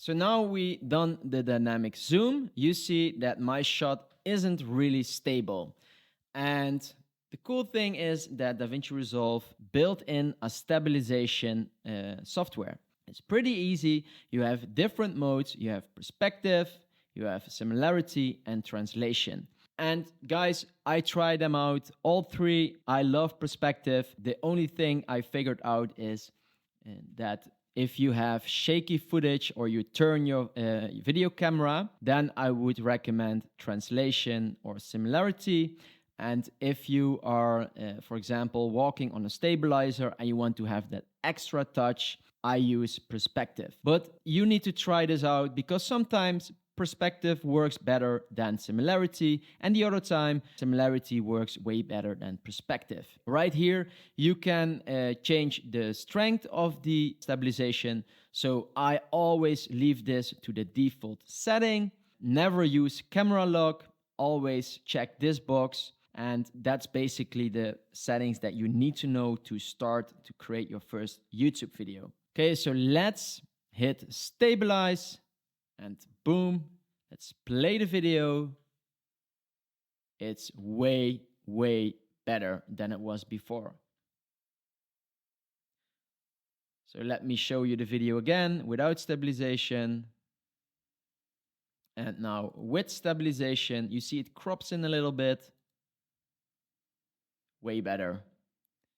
So now we done the dynamic zoom. You see that my shot isn't really stable. And the cool thing is that DaVinci Resolve built in a stabilization software. It's pretty easy. You have different modes. You have perspective, you have similarity, and translation. And guys, I tried them out, all three. I love perspective. The only thing I figured out is that if you have shaky footage or you turn your video camera, then I would recommend translation or similarity. And if you are, for example, walking on a stabilizer and you want to have that extra touch, I use perspective. But you need to try this out because sometimes perspective works better than similarity, and the other time similarity works way better than perspective. Right here you can change the strength of the stabilization, so I always leave this to the default setting. Never use camera lock, always check this box, and that's basically the settings that you need to know to start to create your first YouTube video. Okay, so let's hit stabilize. And boom, let's play the video. It's way, way better than it was before. So let me show you the video again without stabilization. And now with stabilization, you see it crops in a little bit. Way better.